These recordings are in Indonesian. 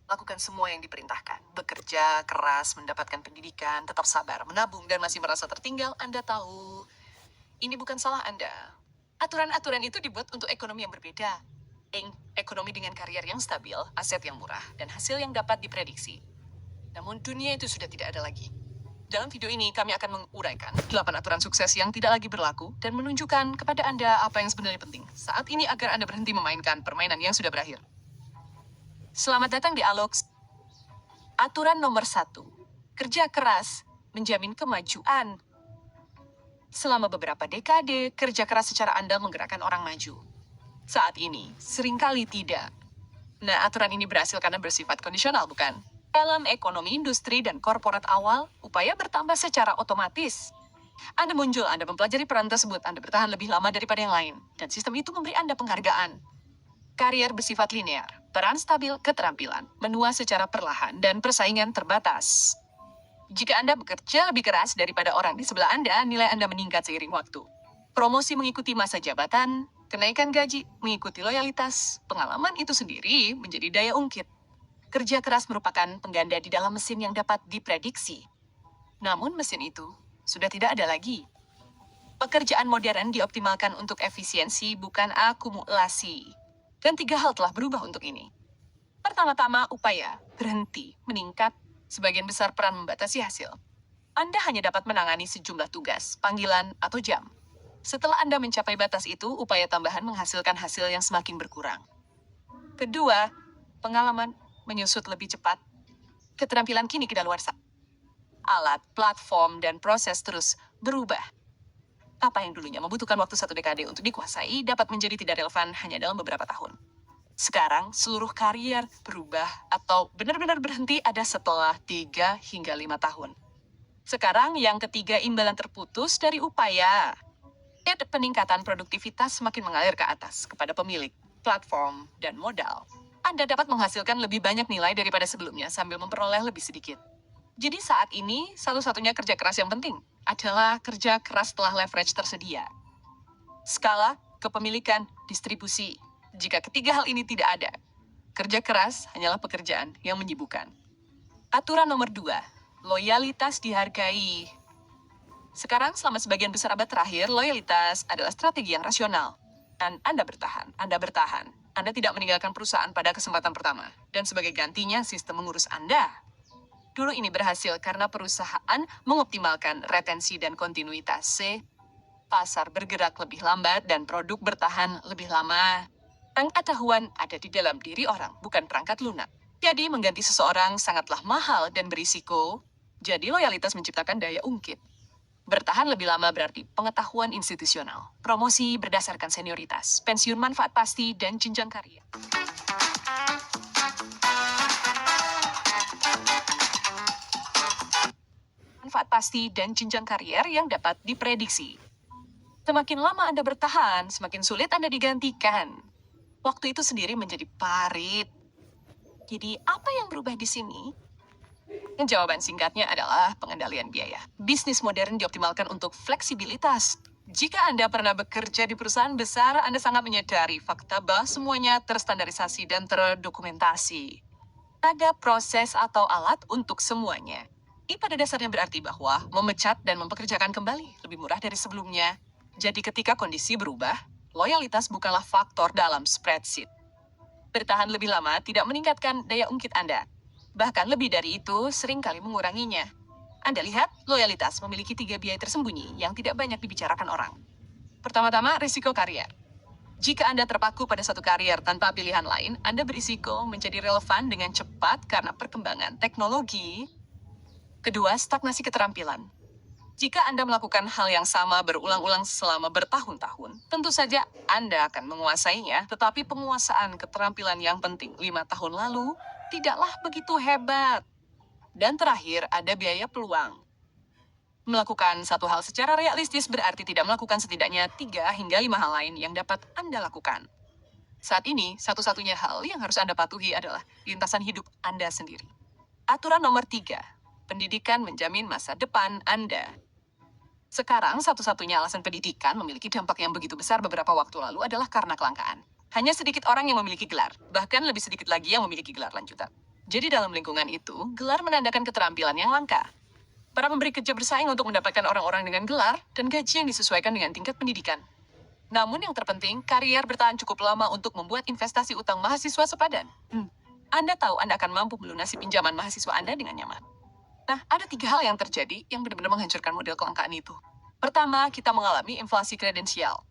Lakukan semua yang diperintahkan. Bekerja keras, mendapatkan pendidikan, tetap sabar, menabung, dan masih merasa tertinggal. Anda tahu, ini bukan salah Anda. Aturan-aturan itu dibuat untuk ekonomi yang berbeda. Ekonomi dengan karier yang stabil, aset yang murah, dan hasil yang dapat diprediksi. Namun dunia itu sudah tidak ada lagi. Dalam video ini, kami akan menguraikan 8 aturan sukses yang tidak lagi berlaku dan menunjukkan kepada Anda apa yang sebenarnya penting saat ini agar Anda berhenti memainkan permainan yang sudah berakhir. Selamat datang di Alox. Aturan nomor 1. Kerja keras menjamin kemajuan. Selama beberapa dekade, kerja keras secara andal menggerakkan orang maju. Saat ini, seringkali tidak. Nah, aturan ini berhasil karena bersifat kondisional, bukan? Dalam ekonomi, industri, dan korporat awal, upaya bertambah secara otomatis. Anda muncul, Anda mempelajari peran tersebut, Anda bertahan lebih lama daripada yang lain, dan sistem itu memberi Anda penghargaan. Karier bersifat linear, peran stabil, keterampilan, menua secara perlahan, dan persaingan terbatas. Jika Anda bekerja lebih keras daripada orang di sebelah Anda, nilai Anda meningkat seiring waktu. Promosi mengikuti masa jabatan, kenaikan gaji mengikuti loyalitas, pengalaman itu sendiri menjadi daya ungkit. Kerja keras merupakan pengganda di dalam mesin yang dapat diprediksi. Namun mesin itu sudah tidak ada lagi. Pekerjaan modern dioptimalkan untuk efisiensi, bukan akumulasi. Dan 3 hal telah berubah untuk ini. Pertama-tama, upaya berhenti meningkat. Sebagian besar peran membatasi hasil. Anda hanya dapat menangani sejumlah tugas, panggilan, atau jam. Setelah Anda mencapai batas itu, upaya tambahan menghasilkan hasil yang semakin berkurang. Kedua, pengalaman menyusut lebih cepat. Keterampilan kini kedaluarsa. Alat, platform, dan proses terus berubah. Apa yang dulunya membutuhkan waktu 1 dekade untuk dikuasai dapat menjadi tidak relevan hanya dalam beberapa tahun. Sekarang, seluruh karier berubah atau benar-benar berhenti ada setelah 3 hingga 5 tahun. Sekarang, yang ketiga, imbalan terputus dari upaya. Peningkatan produktivitas semakin mengalir ke atas kepada pemilik, platform, dan modal. Anda dapat menghasilkan lebih banyak nilai daripada sebelumnya sambil memperoleh lebih sedikit. Jadi saat ini, satu-satunya kerja keras yang penting adalah kerja keras setelah leverage tersedia. Skala, kepemilikan, distribusi. Jika ketiga hal ini tidak ada, kerja keras hanyalah pekerjaan yang menyibukkan. Aturan nomor 2, loyalitas dihargai. Sekarang, selama sebagian besar abad terakhir, loyalitas adalah strategi yang rasional. Dan Anda bertahan, Anda bertahan. Anda tidak meninggalkan perusahaan pada kesempatan pertama. Dan sebagai gantinya, sistem mengurus Anda. Dulu ini berhasil karena perusahaan mengoptimalkan retensi dan kontinuitas. Pasar bergerak lebih lambat dan produk bertahan lebih lama. Pengetahuan ada di dalam diri orang, bukan perangkat lunak. Jadi mengganti seseorang sangatlah mahal dan berisiko. Jadi loyalitas menciptakan daya ungkit. Bertahan lebih lama berarti pengetahuan institusional, promosi berdasarkan senioritas, pensiun manfaat pasti, dan jenjang karir. Manfaat pasti dan jenjang karier yang dapat diprediksi. Semakin lama Anda bertahan, semakin sulit Anda digantikan. Waktu itu sendiri menjadi parit. Jadi apa yang berubah di sini? Jawaban singkatnya adalah pengendalian biaya. Bisnis modern dioptimalkan untuk fleksibilitas. Jika Anda pernah bekerja di perusahaan besar, Anda sangat menyadari fakta bahwa semuanya terstandarisasi dan terdokumentasi. Ada proses atau alat untuk semuanya. Ini pada dasarnya berarti bahwa memecat dan mempekerjakan kembali lebih murah dari sebelumnya. Jadi ketika kondisi berubah, loyalitas bukanlah faktor dalam spreadsheet. Bertahan lebih lama tidak meningkatkan daya ungkit Anda. Bahkan lebih dari itu, seringkali menguranginya. Anda lihat, loyalitas memiliki 3 biaya tersembunyi yang tidak banyak dibicarakan orang. Pertama-tama, risiko karier. Jika Anda terpaku pada satu karier tanpa pilihan lain, Anda berisiko menjadi relevan dengan cepat karena perkembangan teknologi. Kedua, stagnasi keterampilan. Jika Anda melakukan hal yang sama berulang-ulang selama bertahun-tahun, tentu saja Anda akan menguasainya, tetapi penguasaan keterampilan yang penting 5 tahun lalu tidaklah begitu hebat. Dan terakhir, ada biaya peluang. Melakukan satu hal secara realistis berarti tidak melakukan setidaknya 3 hingga 5 hal lain yang dapat Anda lakukan. Saat ini, satu-satunya hal yang harus Anda patuhi adalah lintasan hidup Anda sendiri. Aturan nomor 3, pendidikan menjamin masa depan Anda. Sekarang, satu-satunya alasan pendidikan memiliki dampak yang begitu besar beberapa waktu lalu adalah karena kelangkaan. Hanya sedikit orang yang memiliki gelar, bahkan lebih sedikit lagi yang memiliki gelar lanjutan. Jadi dalam lingkungan itu, gelar menandakan keterampilan yang langka. Para pemberi kerja bersaing untuk mendapatkan orang-orang dengan gelar dan gaji yang disesuaikan dengan tingkat pendidikan. Namun yang terpenting, karier bertahan cukup lama untuk membuat investasi utang mahasiswa sepadan. Anda tahu Anda akan mampu melunasi pinjaman mahasiswa Anda dengan nyaman. Nah, ada 3 hal yang terjadi yang benar-benar menghancurkan model kelangkaan itu. Pertama, kita mengalami inflasi kredensial.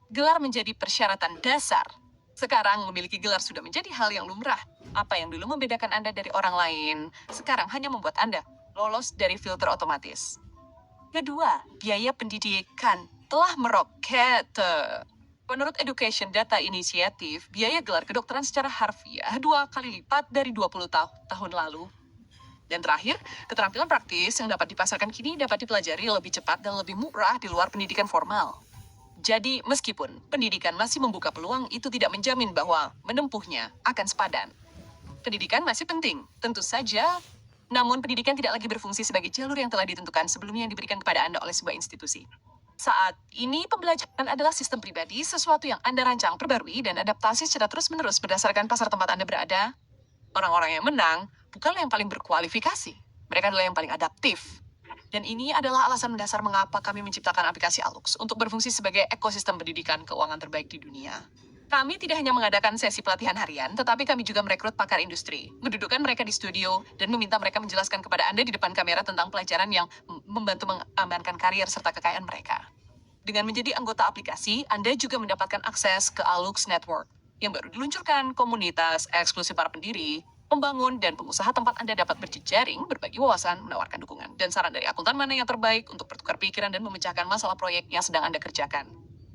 Gelar menjadi persyaratan dasar. Sekarang memiliki gelar sudah menjadi hal yang lumrah. Apa yang dulu membedakan Anda dari orang lain, sekarang hanya membuat Anda lolos dari filter otomatis. Kedua, biaya pendidikan telah meroket. Menurut Education Data Initiative, biaya gelar kedokteran secara harfiah 2 kali lipat dari 20 tahun lalu. Dan terakhir, keterampilan praktis yang dapat dipasarkan kini dapat dipelajari lebih cepat dan lebih murah di luar pendidikan formal. Jadi, meskipun pendidikan masih membuka peluang, itu tidak menjamin bahwa menempuhnya akan sepadan. Pendidikan masih penting, tentu saja. Namun, pendidikan tidak lagi berfungsi sebagai jalur yang telah ditentukan sebelumnya yang diberikan kepada Anda oleh sebuah institusi. Saat ini, pembelajaran adalah sistem pribadi, sesuatu yang Anda rancang, perbarui, dan adaptasi secara terus-menerus berdasarkan pasar tempat Anda berada. Orang-orang yang menang bukanlah yang paling berkualifikasi. Mereka adalah yang paling adaptif. Dan ini adalah alasan mendasar mengapa kami menciptakan aplikasi Alux untuk berfungsi sebagai ekosistem pendidikan keuangan terbaik di dunia. Kami tidak hanya mengadakan sesi pelatihan harian, tetapi kami juga merekrut pakar industri, mendudukkan mereka di studio, dan meminta mereka menjelaskan kepada Anda di depan kamera tentang pelajaran yang membantu mengamankan karier serta kekayaan mereka. Dengan menjadi anggota aplikasi, Anda juga mendapatkan akses ke Alux Network, yang baru diluncurkan komunitas eksklusif para pendiri, pembangun, dan pengusaha tempat Anda dapat berjejaring, berbagi wawasan, menawarkan dukungan, dan saran dari akuntan mana yang terbaik untuk bertukar pikiran dan memecahkan masalah proyek yang sedang Anda kerjakan.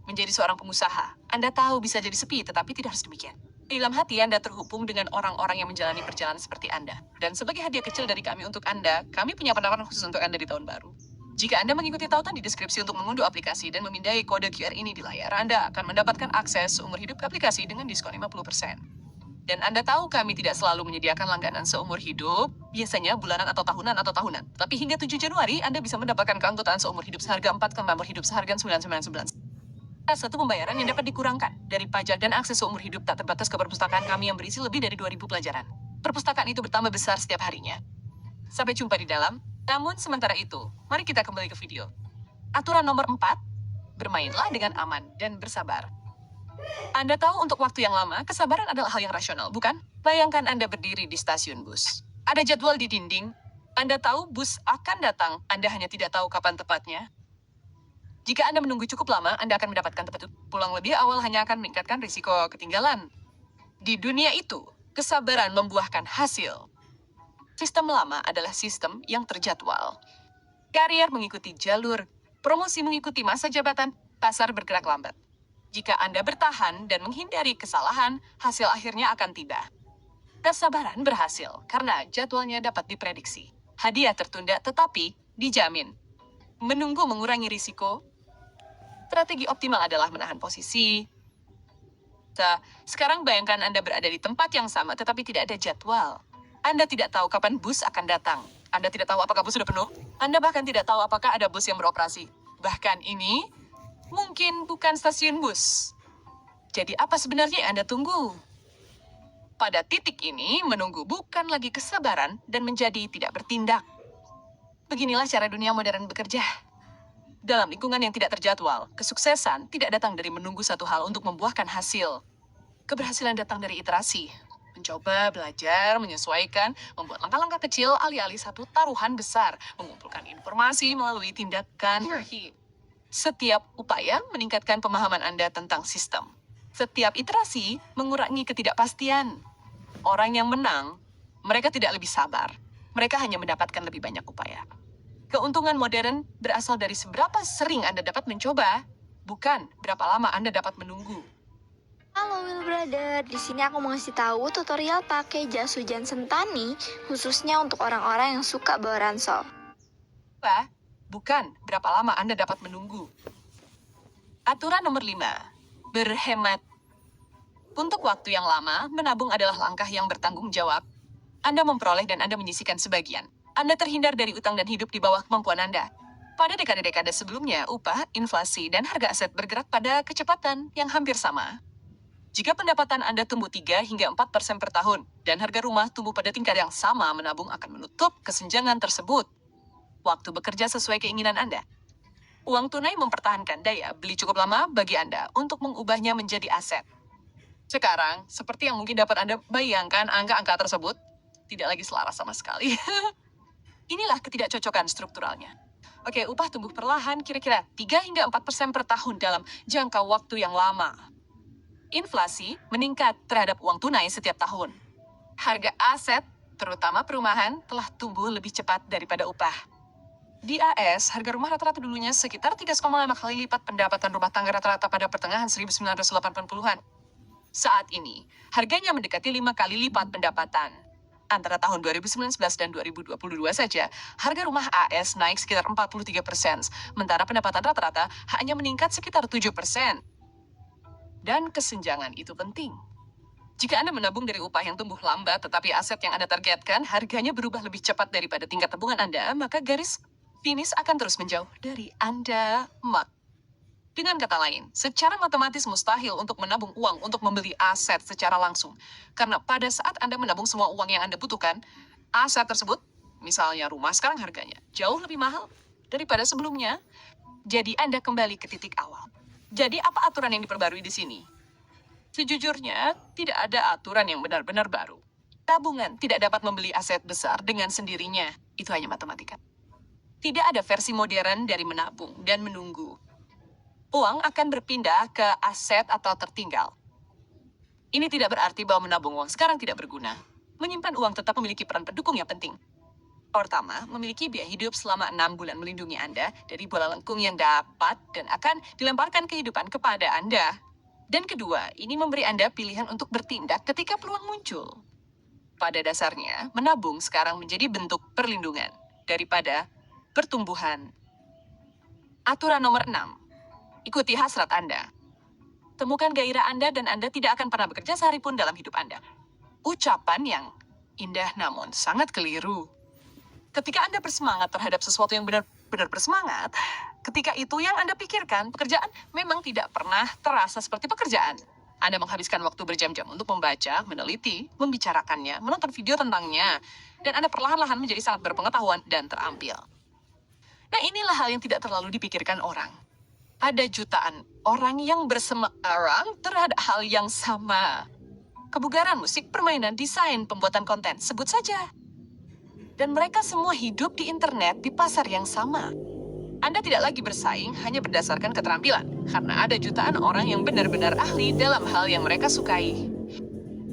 Menjadi seorang pengusaha, Anda tahu bisa jadi sepi, tetapi tidak harus demikian. Di dalam hati Anda terhubung dengan orang-orang yang menjalani perjalanan seperti Anda. Dan sebagai hadiah kecil dari kami untuk Anda, kami punya penawaran khusus untuk Anda di tahun baru. Jika Anda mengikuti tautan di deskripsi untuk mengunduh aplikasi dan memindai kode QR ini di layar, Anda akan mendapatkan akses seumur hidup ke aplikasi dengan diskon 50%. Dan Anda tahu kami tidak selalu menyediakan langganan seumur hidup, biasanya bulanan atau tahunan. Tapi hingga 7 Januari, Anda bisa mendapatkan keanggotaan seumur hidup seharga 4 ke member hidup seharga 999. Satu pembayaran yang dapat dikurangkan dari pajak dan akses seumur hidup tak terbatas ke perpustakaan kami yang berisi lebih dari 2.000 pelajaran. Perpustakaan itu bertambah besar setiap harinya. Sampai jumpa di dalam. Namun sementara itu, mari kita kembali ke video. Aturan nomor 4, bermainlah dengan aman dan bersabar. Anda tahu untuk waktu yang lama, kesabaran adalah hal yang rasional, bukan? Bayangkan Anda berdiri di stasiun bus. Ada jadwal di dinding. Anda tahu bus akan datang, Anda hanya tidak tahu kapan tepatnya. Jika Anda menunggu cukup lama, Anda akan mendapatkan tempat pulang lebih awal hanya akan meningkatkan risiko ketinggalan. Di dunia itu, kesabaran membuahkan hasil. Sistem lama adalah sistem yang terjadwal. Karier mengikuti jalur, promosi mengikuti masa jabatan, pasar bergerak lambat. Jika Anda bertahan dan menghindari kesalahan, hasil akhirnya akan tiba. Kesabaran berhasil karena jadwalnya dapat diprediksi. Hadiah tertunda tetapi dijamin. Menunggu mengurangi risiko. Strategi optimal adalah menahan posisi. Sekarang bayangkan Anda berada di tempat yang sama tetapi tidak ada jadwal. Anda tidak tahu kapan bus akan datang. Anda tidak tahu apakah bus sudah penuh. Anda bahkan tidak tahu apakah ada bus yang beroperasi. Bahkan ini mungkin bukan stasiun bus. Jadi apa sebenarnya yang Anda tunggu? Pada titik ini, menunggu bukan lagi kesabaran dan menjadi tidak bertindak. Beginilah cara dunia modern bekerja. Dalam lingkungan yang tidak terjadwal, kesuksesan tidak datang dari menunggu satu hal untuk membuahkan hasil. Keberhasilan datang dari iterasi. Mencoba, belajar, menyesuaikan, membuat langkah-langkah kecil alih-alih satu taruhan besar, mengumpulkan informasi melalui tindakan. Setiap upaya meningkatkan pemahaman Anda tentang sistem. Setiap iterasi mengurangi ketidakpastian. Orang yang menang, mereka tidak lebih sabar. Mereka hanya mendapatkan lebih banyak upaya. Keuntungan modern berasal dari seberapa sering Anda dapat mencoba, bukan berapa lama Anda dapat menunggu. Halo Will Brother, di sini aku mau ngasih tahu tutorial pakai jas hujan Sentani khususnya untuk orang-orang yang suka bawa ransel. Bukan berapa lama Anda dapat menunggu. Aturan nomor 5, berhemat. Untuk waktu yang lama, menabung adalah langkah yang bertanggung jawab. Anda memperoleh dan Anda menyisihkan sebagian. Anda terhindar dari utang dan hidup di bawah kemampuan Anda. Pada dekade-dekade sebelumnya, upah, inflasi, dan harga aset bergerak pada kecepatan yang hampir sama. Jika pendapatan Anda tumbuh 3 hingga 4% per tahun, dan harga rumah tumbuh pada tingkat yang sama, menabung akan menutup kesenjangan tersebut. Waktu bekerja sesuai keinginan Anda. Uang tunai mempertahankan daya beli cukup lama bagi Anda untuk mengubahnya menjadi aset. Sekarang, seperti yang mungkin dapat Anda bayangkan, angka-angka tersebut tidak lagi selaras sama sekali. Inilah ketidakcocokan strukturalnya. Oke, upah tumbuh perlahan kira-kira 3 hingga 4% per tahun dalam jangka waktu yang lama. Inflasi meningkat terhadap uang tunai setiap tahun. Harga aset, terutama perumahan, telah tumbuh lebih cepat daripada upah. Di AS, harga rumah rata-rata dulunya sekitar 3,5 kali lipat pendapatan rumah tangga rata-rata pada pertengahan 1980-an. Saat ini, harganya mendekati 5 kali lipat pendapatan. Antara tahun 2019 dan 2022 saja, harga rumah AS naik sekitar 43%, sementara pendapatan rata-rata hanya meningkat sekitar 7%. Dan kesenjangan itu penting. Jika Anda menabung dari upah yang tumbuh lambat, tetapi aset yang Anda targetkan harganya berubah lebih cepat daripada tingkat tabungan Anda, maka garis finish akan terus menjauh dari Anda. Dengan kata lain, secara matematis mustahil untuk menabung uang untuk membeli aset secara langsung. Karena pada saat Anda menabung semua uang yang Anda butuhkan, aset tersebut, misalnya rumah, sekarang harganya jauh lebih mahal daripada sebelumnya. Jadi Anda kembali ke titik awal. Jadi apa aturan yang diperbarui di sini? Sejujurnya, tidak ada aturan yang benar-benar baru. Tabungan tidak dapat membeli aset besar dengan sendirinya. Itu hanya matematika. Tidak ada versi modern dari menabung dan menunggu. Uang akan berpindah ke aset atau tertinggal. Ini tidak berarti bahwa menabung uang sekarang tidak berguna. Menyimpan uang tetap memiliki peran pendukung yang penting. Pertama, memiliki biaya hidup selama 6 bulan melindungi Anda dari bola lengkung yang dapat dan akan dilemparkan kehidupan kepada Anda. Dan kedua, ini memberi Anda pilihan untuk bertindak ketika peluang muncul. Pada dasarnya, menabung sekarang menjadi bentuk perlindungan daripada pertumbuhan. Aturan nomor 6. Ikuti hasrat Anda. Temukan gairah Anda dan Anda tidak akan pernah bekerja sehari pun dalam hidup Anda. Ucapan yang indah namun sangat keliru. Ketika Anda bersemangat terhadap sesuatu yang benar-benar bersemangat, ketika itu yang Anda pikirkan, pekerjaan memang tidak pernah terasa seperti pekerjaan. Anda menghabiskan waktu berjam-jam untuk membaca, meneliti, membicarakannya, menonton video tentangnya, dan Anda perlahan-lahan menjadi sangat berpengetahuan dan terampil. Nah, inilah hal yang tidak terlalu dipikirkan orang. Ada jutaan orang yang bersemangat terhadap hal yang sama. Kebugaran, musik, permainan, desain, pembuatan konten, sebut saja. Dan mereka semua hidup di internet di pasar yang sama. Anda tidak lagi bersaing hanya berdasarkan keterampilan, karena ada jutaan orang yang benar-benar ahli dalam hal yang mereka sukai.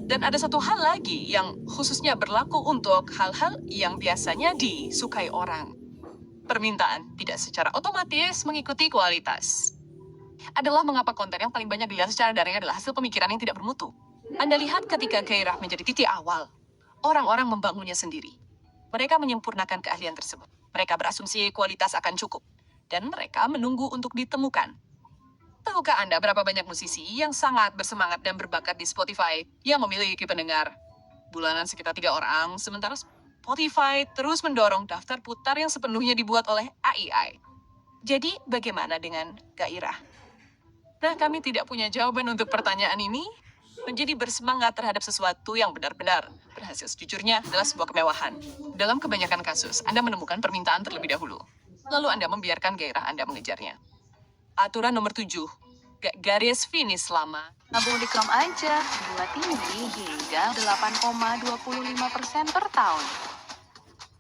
Dan ada satu hal lagi yang khususnya berlaku untuk hal-hal yang biasanya disukai orang. Permintaan tidak secara otomatis mengikuti kualitas. Adalah mengapa konten yang paling banyak dilihat secara daring adalah hasil pemikiran yang tidak bermutu. Anda lihat ketika gairah menjadi titik awal, orang-orang membangunnya sendiri. Mereka menyempurnakan keahlian tersebut. Mereka berasumsi kualitas akan cukup. Dan mereka menunggu untuk ditemukan. Tahukah Anda berapa banyak musisi yang sangat bersemangat dan berbakat di Spotify yang memiliki pendengar bulanan sekitar 3 orang, sementara Spotify terus mendorong daftar putar yang sepenuhnya dibuat oleh AI. Jadi, bagaimana dengan gairah? Nah, kami tidak punya jawaban untuk pertanyaan ini. Menjadi bersemangat terhadap sesuatu yang benar-benar berhasil sejujurnya adalah sebuah kemewahan. Dalam kebanyakan kasus, Anda menemukan permintaan terlebih dahulu. Lalu Anda membiarkan gairah Anda mengejarnya. Aturan nomor 7. Garis finish lama. Nabung di Krom aja, bunga tinggi hingga 8,25% per tahun.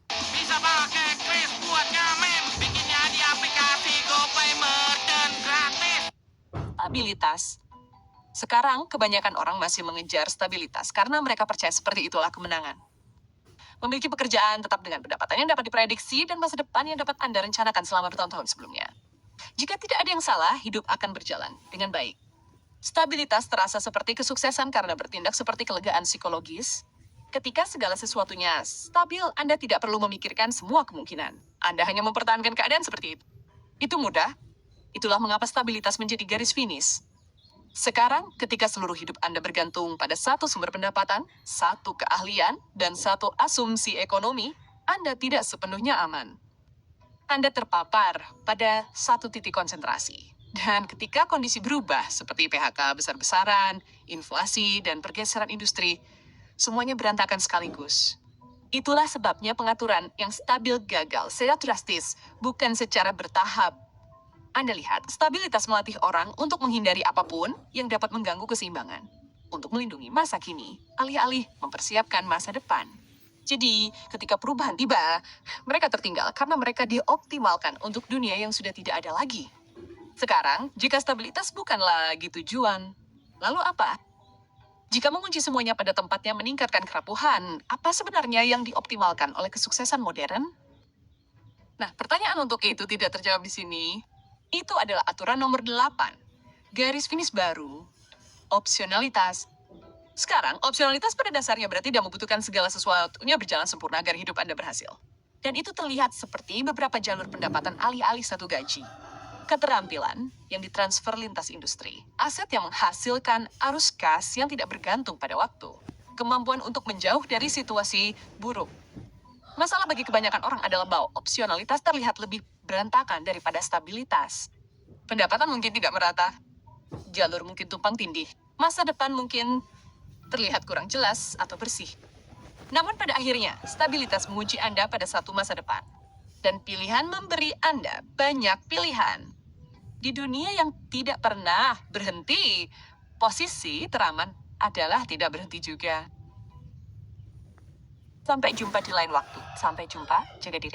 Bisa pakai kris buat ngamen, bikinnya di aplikasi GoPay Merchant gratis. Stabilitas. Sekarang, kebanyakan orang masih mengejar stabilitas karena mereka percaya seperti itulah kemenangan. Memiliki pekerjaan tetap dengan pendapatan yang dapat diprediksi dan masa depan yang dapat Anda rencanakan selama bertahun-tahun sebelumnya. Jika tidak ada yang salah, hidup akan berjalan dengan baik. Stabilitas terasa seperti kesuksesan karena bertindak seperti kelegaan psikologis. Ketika segala sesuatunya stabil, Anda tidak perlu memikirkan semua kemungkinan. Anda hanya mempertahankan keadaan seperti itu. Itu mudah. Itulah mengapa stabilitas menjadi garis finish. Sekarang, ketika seluruh hidup Anda bergantung pada satu sumber pendapatan, satu keahlian, dan satu asumsi ekonomi, Anda tidak sepenuhnya aman. Anda terpapar pada satu titik konsentrasi. Dan ketika kondisi berubah, seperti PHK besar-besaran, inflasi, dan pergeseran industri, semuanya berantakan sekaligus. Itulah sebabnya pengaturan yang stabil gagal secara drastis, bukan secara bertahap. Anda lihat, stabilitas melatih orang untuk menghindari apapun yang dapat mengganggu keseimbangan. Untuk melindungi masa kini, alih-alih mempersiapkan masa depan. Jadi, ketika perubahan tiba, mereka tertinggal karena mereka dioptimalkan untuk dunia yang sudah tidak ada lagi. Sekarang, jika stabilitas bukan lagi tujuan, lalu apa? Jika mengunci semuanya pada tempatnya meningkatkan kerapuhan, apa sebenarnya yang dioptimalkan oleh kesuksesan modern? Nah, pertanyaan untuk itu tidak terjawab di sini. Itu adalah aturan nomor 8. Garis finish baru. Opsionalitas. Sekarang, opsionalitas pada dasarnya berarti tidak membutuhkan segala sesuatunya berjalan sempurna agar hidup Anda berhasil. Dan itu terlihat seperti beberapa jalur pendapatan alih-alih satu gaji. Keterampilan yang ditransfer lintas industri. Aset yang menghasilkan arus kas yang tidak bergantung pada waktu. Kemampuan untuk menjauh dari situasi buruk. Masalah bagi kebanyakan orang adalah bahwa opsionalitas terlihat lebih berantakan daripada stabilitas. Pendapatan mungkin tidak merata. Jalur mungkin tumpang tindih. Masa depan mungkin terlihat kurang jelas atau bersih. Namun pada akhirnya, stabilitas mengunci Anda pada satu masa depan. Dan pilihan memberi Anda banyak pilihan. Di dunia yang tidak pernah berhenti, posisi teraman adalah tidak berhenti juga. Sampai jumpa di lain waktu. Sampai jumpa, jaga diri.